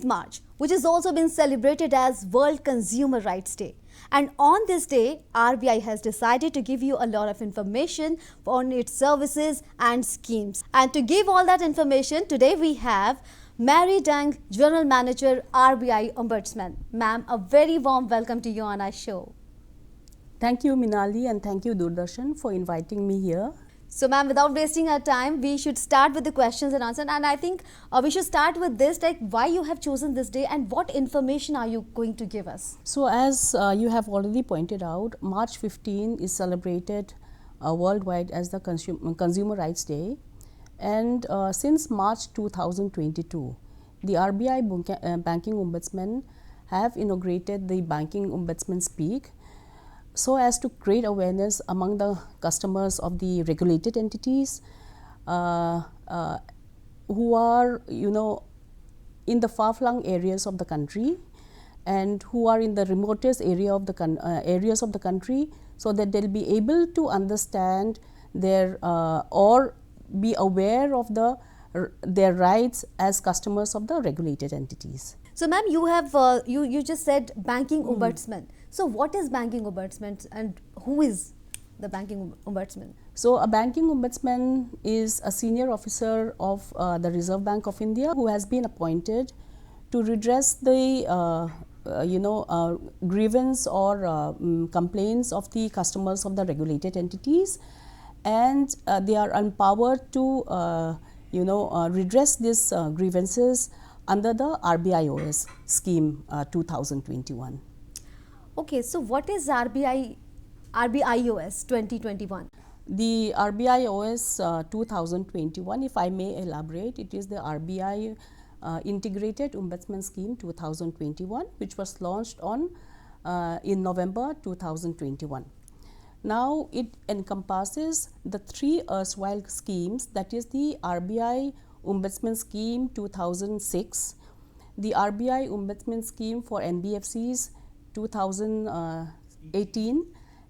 15th March, which has also been celebrated as World Consumer Rights Day. And on this day, RBI has decided to give you a lot of information on its services and schemes. And to give all that information, today we have Mary Deng, General Manager, RBI Ombudsman. Ma'am, a very warm welcome to you on our show. Thank you, Minali, and thank you, Doordarshan, for inviting me here. So, ma'am, without wasting our time, we should start with the questions and answers. And I think we should start with this, like why you have chosen this day and what information are you going to give us? So, as you have already pointed out, March 15 is celebrated worldwide as the Consumer Rights Day. And since March 2022, the RBI Banking Ombudsman have inaugurated the Banking Ombudsman Speak, so as to create awareness among the customers of the regulated entities who are, in the far-flung areas of the country and who are in the remotest areas of the country, so that they'll be able to understand their or be aware of their rights as customers of the regulated entities. So, ma'am, you have you just said Banking Ombudsman. So, what is Banking Ombudsman and who is the Banking Ombudsman? So, a Banking Ombudsman is a senior officer of the Reserve Bank of India who has been appointed to redress the grievance or complaints of the customers of the regulated entities, and they are empowered to redress these grievances under the RBIOS scheme 2021. Okay, so what is RBIOS 2021? The RBIOS 2021, if I may elaborate, it is the RBI Integrated Ombudsman Scheme 2021, which was launched in November 2021. Now, it encompasses the three erstwhile schemes, that is the RBI Ombudsman Scheme 2006, the RBI Ombudsman Scheme for NBFCs 2018,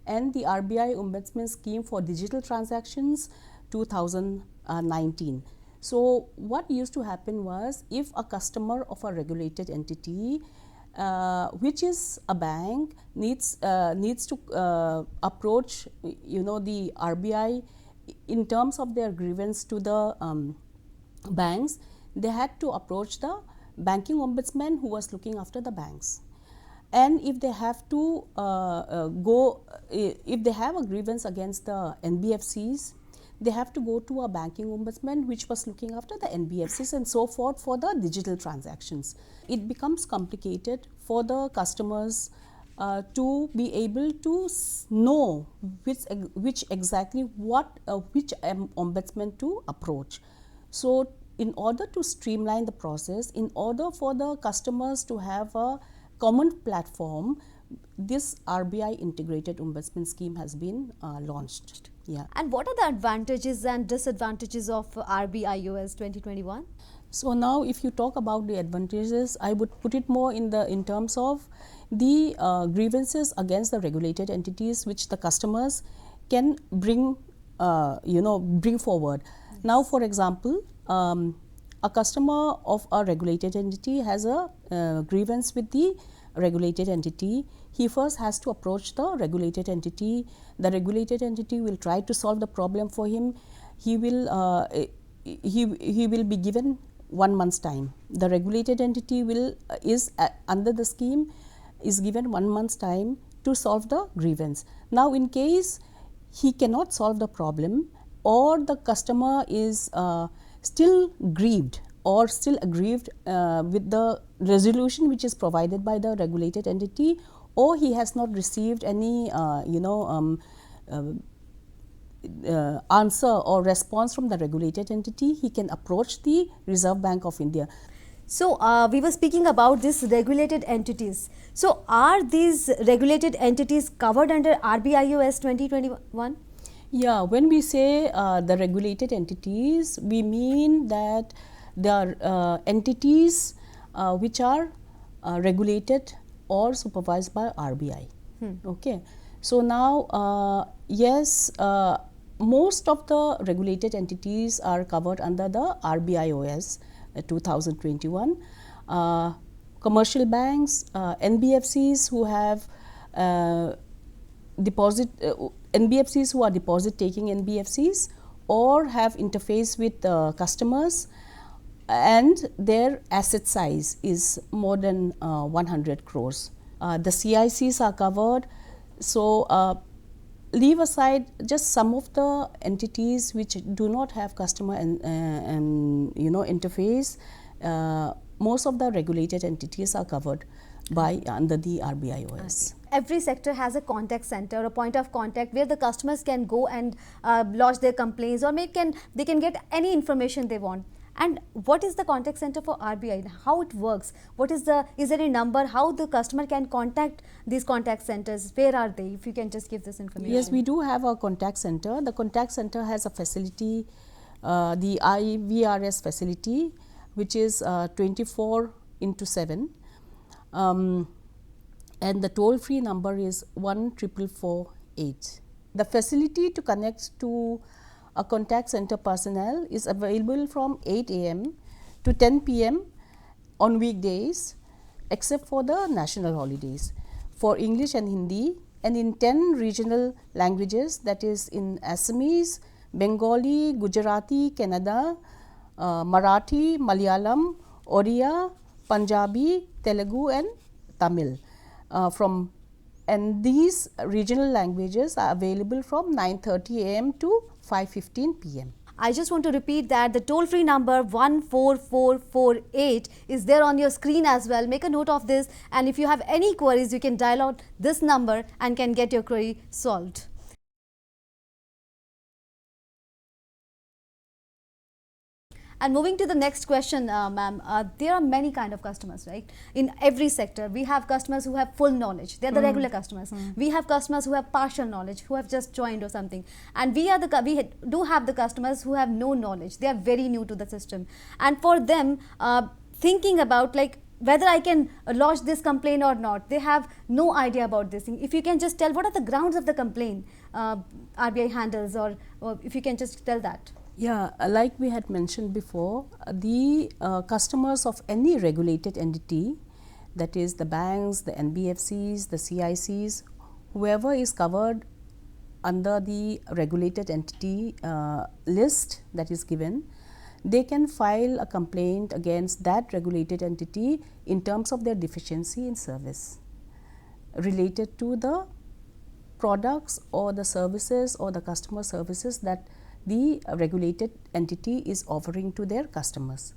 and the RBI Ombudsman Scheme for Digital Transactions 2019. So, what used to happen was, if a customer of a regulated entity which is a bank needs to approach the RBI in terms of their grievance to the banks, they had to approach the Banking Ombudsman who was looking after the banks. And if they have to if they have a grievance against the NBFCs, they have to go to a Banking Ombudsman which was looking after the NBFCs, and so forth for the digital transactions. It becomes complicated for the customers to be able to know which ombudsman to approach. So, in order to streamline the process, in order for the customers to have a common platform, this RBI Integrated Ombudsman Scheme has been launched. Yeah. And what are the advantages and disadvantages of RBIOS 2021? So, now if you talk about the advantages, I would put it more in terms of the grievances against the regulated entities which the customers can bring forward. Yes. Now, for example, a customer of a regulated entity has a grievance with the regulated entity. He first has to approach the regulated entity. The regulated entity will try to solve the problem for him. He will be given 1 month's time. The regulated entity is under the scheme is given 1 month's time to solve the grievance. Now, in case he cannot solve the problem, or the customer is still grieved or still aggrieved with the resolution which is provided by the regulated entity, or he has not received any answer or response from the regulated entity, he can approach the Reserve Bank of India. So, we were speaking about these regulated entities. So, are these regulated entities covered under RBIOS 2021? Yeah, when we say the regulated entities, we mean that there are entities which are regulated or supervised by RBI. Okay. So, now yes, most of the regulated entities are covered under the RBIOS 2021. commercial banks, NBFCs who have NBFCs who are deposit taking NBFCs or have interface with customers, and their asset size is more than 100 crores. The CICs are covered. So leave aside just some of the entities which do not have customer interface. Most of the regulated entities are covered by under the RBI OS. Every sector has a contact center, a point of contact where the customers can go and lodge their complaints, or they can get any information they want. And what is the contact center for RBI? How it works? Is there a number? How the customer can contact these contact centers? Where are they? If you can just give this information. Yes, we do have a contact center. The contact center has a facility, the IVRS facility, which is 24/7. And the toll-free number is 14448. The facility to connect to a contact center personnel is available from 8 a.m. to 10 p.m. on weekdays, except for the national holidays, for English and Hindi, and in 10 regional languages, that is in Assamese, Bengali, Gujarati, Kannada, Marathi, Malayalam, Oriya, Punjabi, Telugu and Tamil. And these regional languages are available from 9:30 a.m. to 5:15 p.m. I just want to repeat that the toll-free number 14448 is there on your screen as well. Make a note of this, and if you have any queries, you can dial out this number and can get your query solved. And moving to the next question, ma'am, there are many kind of customers, right? In every sector, we have customers who have full knowledge. They are the regular customers. We have customers who have partial knowledge, who have just joined or something. And we do have the customers who have no knowledge. They are very new to the system. And for them, thinking about like whether I can lodge this complaint or not, they have no idea about this thing. If you can just tell what are the grounds of the complaint RBI handles, or if you can just tell that. Yeah, like we had mentioned before, the customers of any regulated entity, that is the banks, the NBFCs, the CICs, whoever is covered under the regulated entity list that is given, they can file a complaint against that regulated entity in terms of their deficiency in service related to the products or the services or the customer services that the regulated entity is offering to their customers.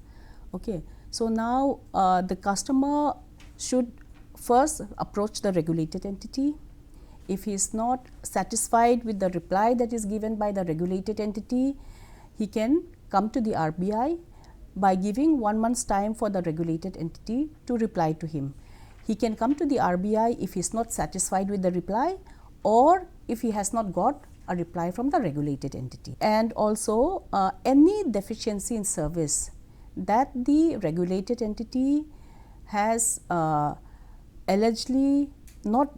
Okay. So now the customer should first approach the regulated entity. If he is not satisfied with the reply that is given by the regulated entity, he can come to the RBI by giving 1 month's time for the regulated entity to reply to him. He can come to the RBI if he is not satisfied with the reply, or if he has not got a reply from the regulated entity. And also any deficiency in service that the regulated entity has allegedly not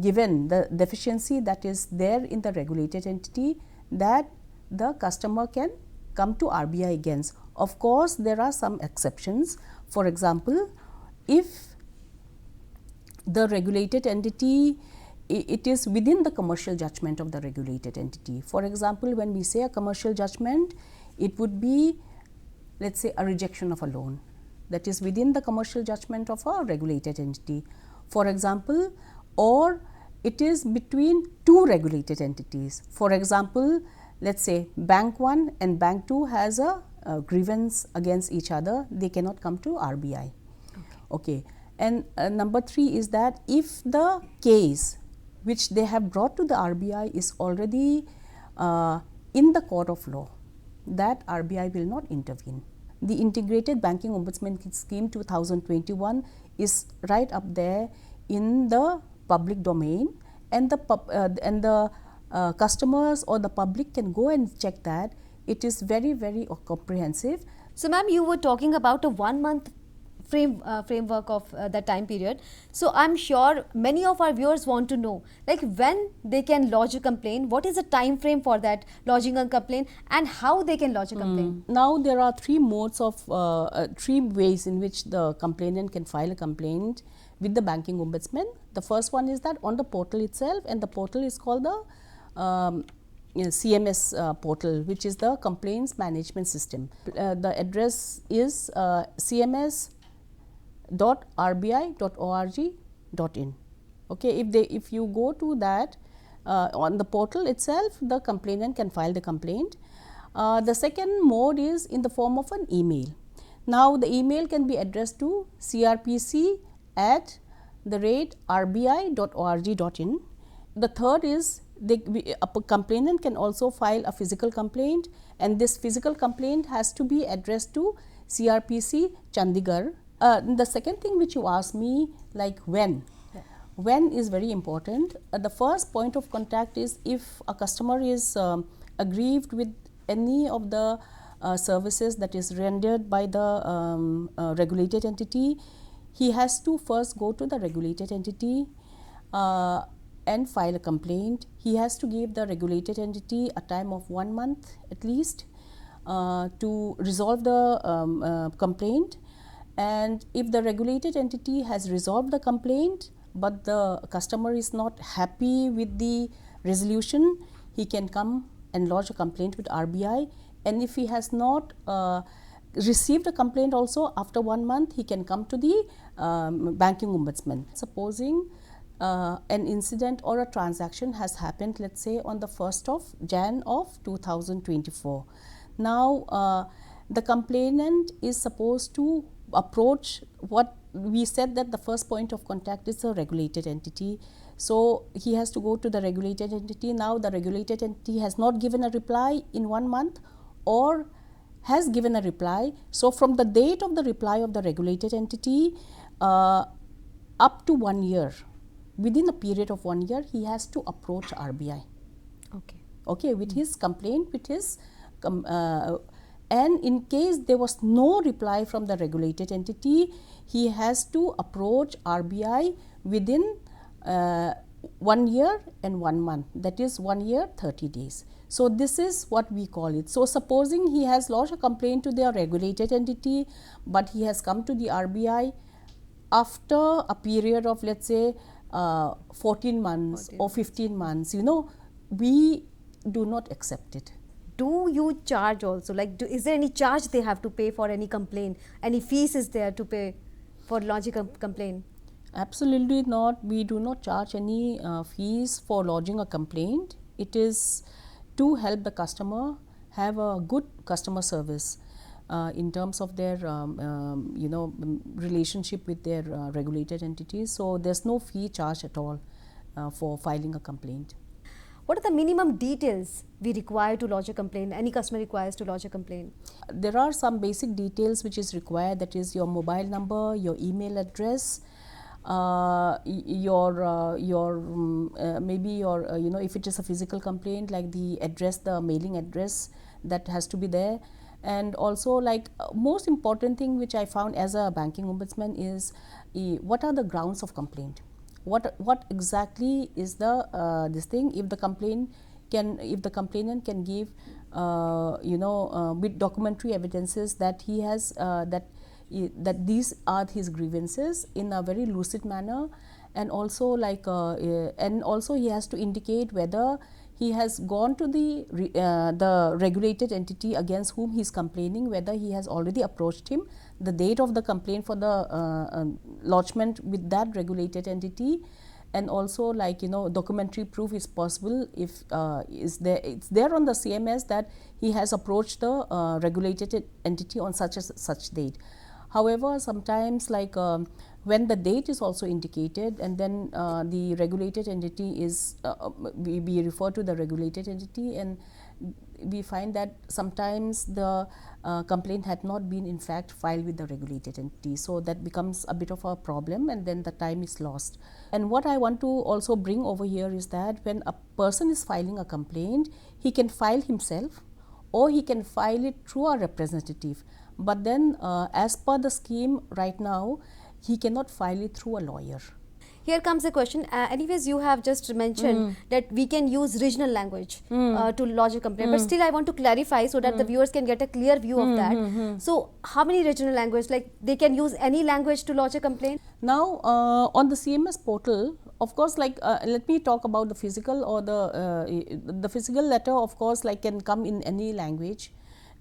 given, the deficiency that is there in the regulated entity, that the customer can come to RBI against. Of course, there are some exceptions. For example, if the regulated entity, it is within the commercial judgment of the regulated entity. For example, when we say a commercial judgment, it would be, let's say, a rejection of a loan that is within the commercial judgment of a regulated entity. For example, or it is between two regulated entities. For example, let's say Bank 1 and Bank 2 has a grievance against each other, they cannot come to RBI. Okay. And number 3 is that if the case which they have brought to the RBI is already in the court of law, that RBI will not intervene. The Integrated Banking Ombudsman Scheme 2021 is right up there in the public domain, and the customers or the public can go and check that. It is very, very comprehensive. So, ma'am, you were talking about a 1 month framework of that time period. So I'm sure many of our viewers want to know, like, when they can lodge a complaint, what is the time frame for that lodging a complaint, and how they can lodge a complaint. Now there are three ways in which the complainant can file a complaint with the banking ombudsman. The first one is that on the portal itself, and the portal is called the CMS portal, which is the complaints management system. The address is cms.rbi.org.in. Okay, if you go to that on the portal itself, the complainant can file the complaint. The second mode is in the form of an email. Now the email can be addressed to crpc@rbi.org.in. The third is a complainant can also file a physical complaint, and this physical complaint has to be addressed to CRPC Chandigarh. The second thing which you asked me, like when is very important. The first point of contact is if a customer is aggrieved with any of the services that is rendered by the regulated entity, he has to first go to the regulated entity and file a complaint. He has to give the regulated entity a time of 1 month at least to resolve the complaint. And if the regulated entity has resolved the complaint, but the customer is not happy with the resolution, he can come and lodge a complaint with RBI. And if he has not received a complaint also, after 1 month, he can come to the banking ombudsman. Supposing an incident or a transaction has happened, let's say on the 1st of Jan of 2024. Now the complainant is supposed to approach, what we said that the first point of contact is a regulated entity. So he has to go to the regulated entity. Now the regulated entity has not given a reply in 1 month or has given a reply. So from the date of the reply of the regulated entity up to 1 year, within a period of 1 year, he has to approach RBI. Okay, with his complaint, with his and in case there was no reply from the regulated entity, he has to approach RBI within 1 year and 1 month, that is 1 year 30 days. So this is what we call it. So supposing he has lodged a complaint to the regulated entity, but he has come to the RBI after a period of, let's say, 14 months or 15 months, we do not accept it. Do you charge also? Like, is there any charge they have to pay for any complaint? Any fees is there to pay for lodging a complaint? Absolutely not. We do not charge any fees for lodging a complaint. It is to help the customer have a good customer service in terms of their relationship with their regulated entities. So there's no fee charge at all for filing a complaint. What are the minimum details we require to lodge a complaint? Any customer requires to lodge a complaint? There are some basic details which is required, that is your mobile number, your email address, if it is a physical complaint, like the address, the mailing address, that has to be there. And also, like, most important thing which I found as a banking ombudsman is what are the grounds of complaint? What exactly is the this thing? If the complainant can give with documentary evidences that he has that these are his grievances in a very lucid manner, and also he has to indicate whether he has gone to the regulated entity against whom he is complaining, whether he has already approached him, the date of the complaint for the lodgement with that regulated entity, and also documentary proof is possible if it's there on the CMS that he has approached the regulated entity on such date. However, sometimes when the date is also indicated, and then the regulated entity is we refer to the regulated entity, and we find that sometimes the complaint had not been in fact filed with the regulated entity. So that becomes a bit of a problem, and then the time is lost. And what I want to also bring over here is that when a person is filing a complaint, he can file himself or he can file it through a representative. But then as per the scheme right now, he cannot file it through a lawyer. Here comes a question. Anyways, you have just mentioned that we can use regional language to lodge a complaint. But still, I want to clarify so that the viewers can get a clear view of that. So, how many regional languages? Like they can use any language to lodge a complaint? Now, on the CMS portal, of course, like let me talk about the physical or the physical letter. Of course, like can come in any language,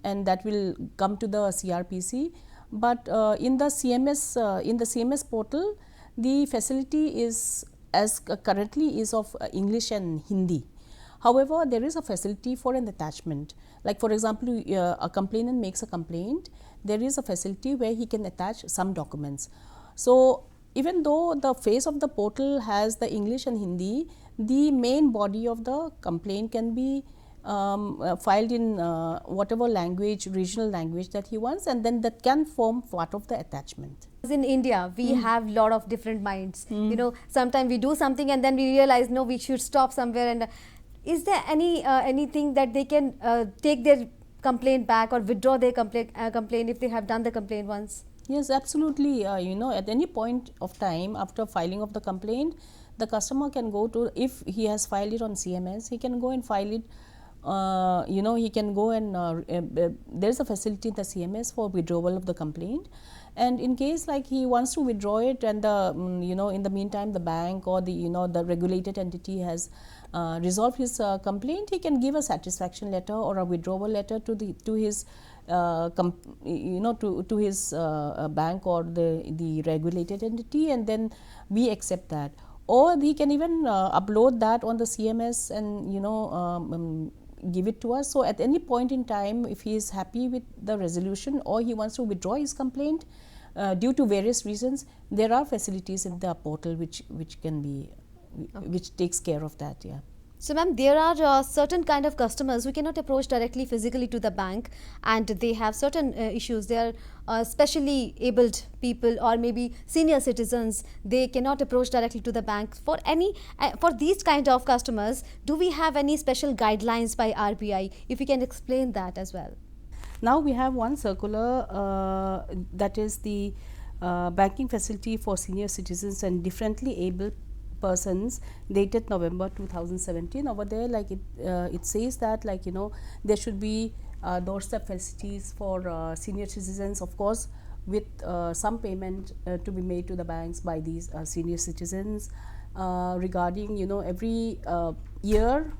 and that will come to the CRPC. But in the CMS portal, the facility is as currently is of English and Hindi. However, there is a facility for an attachment. Like for example, a complainant makes a complaint, there is a facility where he can attach some documents. So, even though the face of the portal has the English and Hindi, the main body of the complaint can be filed in whatever language, regional language that he wants, and then that can form part of the attachment. In India, we have lot of different minds. You know, sometimes we do something and then we realize, no, we should stop somewhere. And is there anything that they can take their complaint back or withdraw their complaint if they have done the complaint once? Yes, absolutely. You know, at any point of time after filing of the complaint, the customer can go to, if he has filed it on CMS, he can go and file it. You know, he can go and there is a facility in the CMS for withdrawal of the complaint. And in case like he wants to withdraw it, and the you know, in the meantime the bank or the, you know, the regulated entity has resolved his complaint, he can give a satisfaction letter or a withdrawal letter to his you know, to his bank or the regulated entity, and then we accept that. Or he can even upload that on the CMS and, you know, give it to us. So, at any point in time, if he is happy with the resolution or he wants to withdraw his complaint due to various reasons, there are facilities in the portal which can be which takes care of that. Yeah. So, ma'am, there are certain kind of customers who cannot approach directly physically to the bank, and they have certain issues. They are specially abled people or maybe senior citizens. They cannot approach directly to the bank. For for these kind of customers, do we have any special guidelines by RBI? If you can explain that as well. Now we have one circular that is the banking facility for senior citizens and differently abled persons, dated November 2017. Over there, like it says that, like, you know, there should be doorstep facilities for senior citizens, of course, with some payment to be made to the banks by these senior citizens. Regarding, you know, every year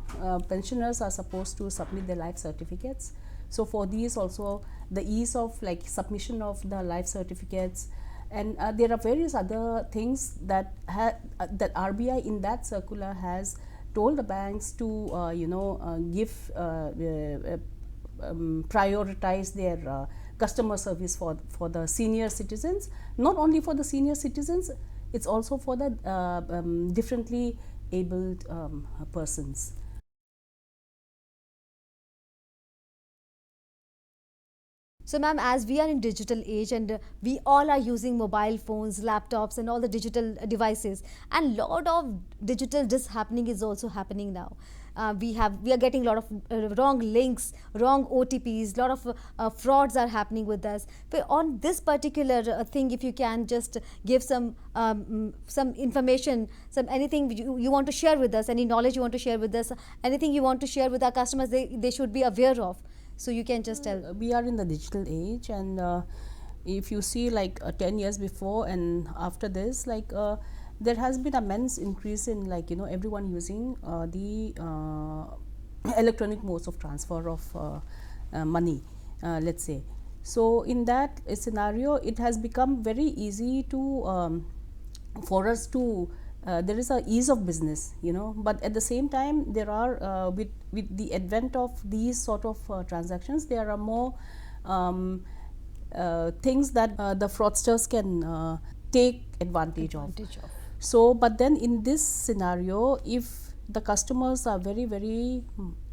pensioners are supposed to submit their life certificates. So for these also, the ease of like submission of the life certificates. And there are various other things that that RBI in that circular has told the banks to you know, give prioritize their customer service for the senior citizens. Not only for the senior citizens, it's also for the differently abled persons. So, ma'am, as we are in digital age and we all are using mobile phones, laptops and all the digital devices, and lot of digital happening is also happening now. We are getting a lot of wrong links, wrong OTPs, lot of frauds are happening with us. But on this particular thing, if you can just give some information, anything you want to share with us, any knowledge you want to share with us, anything you want to share with our customers, they should be aware of. So you can just tell. We are in the digital age, and if you see like 10 years before and after this, like there has been immense increase in, like, you know, everyone using the electronic modes of transfer of money, let's say. So in that scenario, it has become very easy to for us to there is a ease of business, you know, but at the same time there are with the advent of these sort of transactions, there are more things that the fraudsters can take advantage of. So, but then in this scenario, if the customers are very, very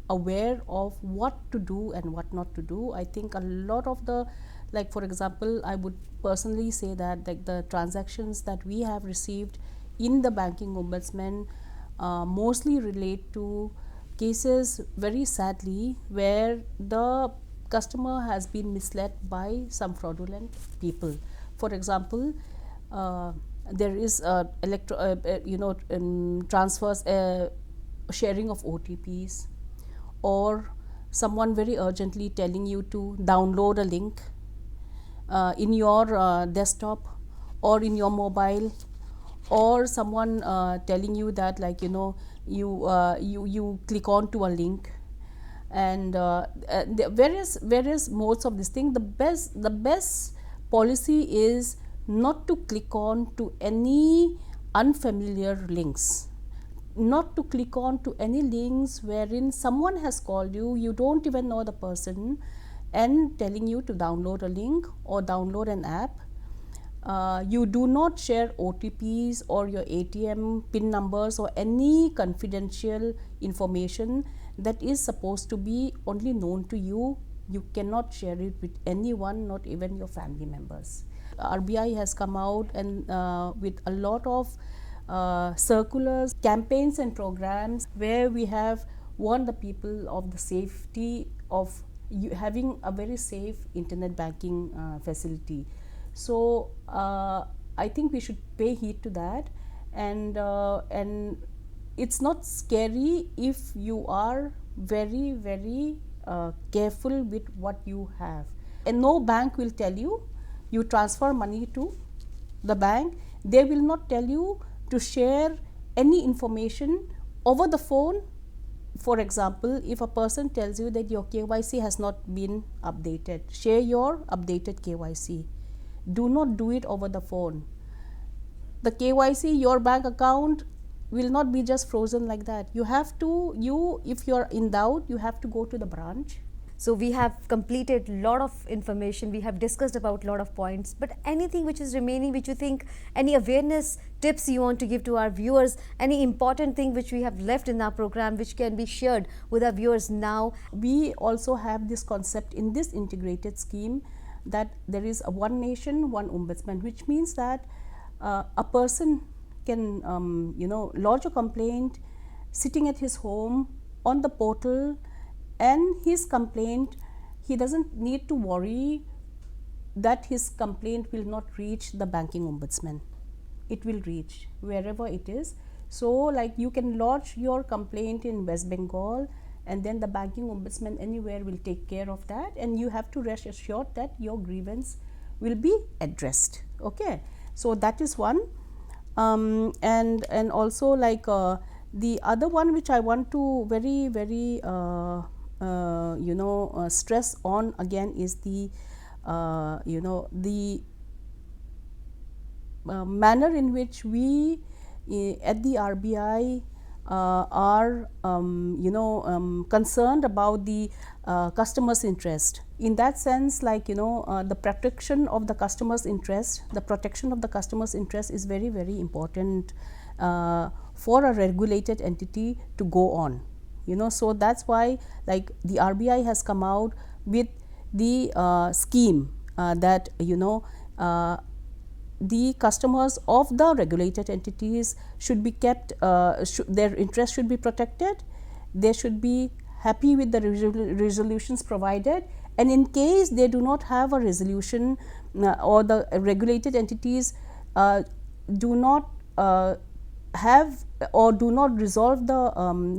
aware of what to do and what not to do, I think a lot of the, like for example, I would personally say that like the transactions that we have received in the banking ombudsman mostly relate to cases, very sadly, where the customer has been misled by some fraudulent people. For example, there is transfers, sharing of OTPs, or someone very urgently telling you to download a link in your desktop or in your mobile, or someone telling you that, like, you click on to a link, and the various modes of this thing. The best policy is not to click on to any unfamiliar links, not to click on to any links wherein someone has called you, you don't even know the person, and telling you to download a link or download an app. You do not share OTPs or your ATM PIN numbers or any confidential information that is supposed to be only known to you. You cannot share it with anyone, not even your family members. RBI has come out and with a lot of circulars, campaigns and programs where we have warned the people of the safety of having a very safe internet banking facility. So I think we should pay heed to that, and it's not scary if you are very, very careful with what you have. And no bank will tell you transfer money to the bank. They will not tell you to share any information over the phone. For example, if a person tells you that your KYC has not been updated, share your updated KYC. Do not do it over the phone. The KYC, your bank account will not be just frozen like that. You have to, if you are in doubt, you have to go to the branch. So we have completed a lot of information, we have discussed about a lot of points, but anything which is remaining, which you think, any awareness tips you want to give to our viewers, any important thing which we have left in our program which can be shared with our viewers now? We also have this concept in this integrated scheme that there is a one nation, one ombudsman, which means that a person can lodge a complaint sitting at his home on the portal, and his complaint, he doesn't need to worry that his complaint will not reach the banking ombudsman. It will reach wherever it is. So, like, you can lodge your complaint in West Bengal, and then the banking ombudsman anywhere will take care of that, and you have to rest assured that your grievance will be addressed. Okay, so that is one. And also, like, the other one which I want to very, very stress on again is the manner in which we at the RBI are concerned about the customer's interest. In that sense, like, the protection of the customer's interest, is very, very important for a regulated entity to go on. So that's why, like, the RBI has come out with the scheme that the customers of the regulated entities should be kept, their interest should be protected, they should be happy with the resolutions provided, and in case they do not have a resolution or the regulated entities do not have or do not resolve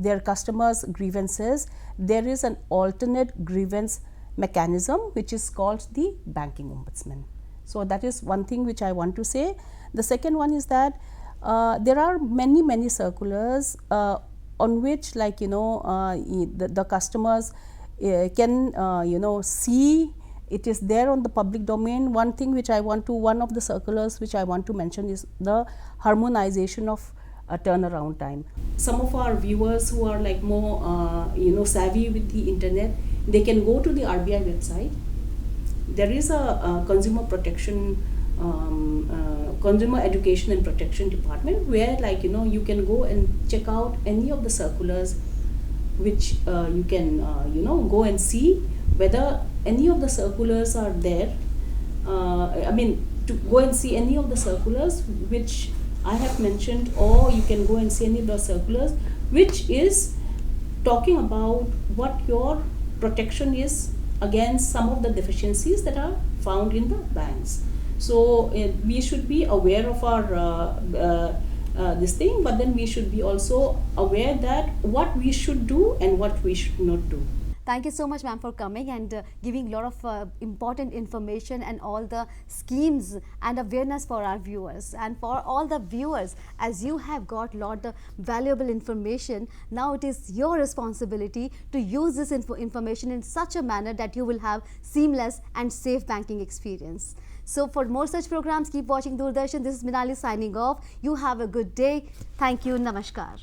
their customers' grievances, there is an alternate grievance mechanism which is called the banking ombudsman. So that is one thing which I want to say. The second one is that there are many circulars on which, like, the customers can see. It is there on the public domain. One of the circulars which I want to mention is the harmonization of turnaround time. Some of our viewers who are, like, more savvy with the internet, they can go to the RBI website. There is a consumer protection, consumer education and protection department where, like, you can go and check out any of the circulars which you can go and see whether any of the circulars are there. To go and see any of the circulars which I have mentioned, or you can go and see any of the circulars which is talking about what your protection is against some of the deficiencies that are found in the banks. So we should be aware of our this thing, but then we should be also aware that what we should do and what we should not do. Thank you so much, ma'am, for coming and giving a lot of important information and all the schemes and awareness for our viewers. And for all the viewers, as you have got a lot of valuable information, now it is your responsibility to use this information in such a manner that you will have seamless and safe banking experience. So for more such programs, keep watching Doordarshan. This is Minali signing off. You have a good day. Thank you. Namaskar.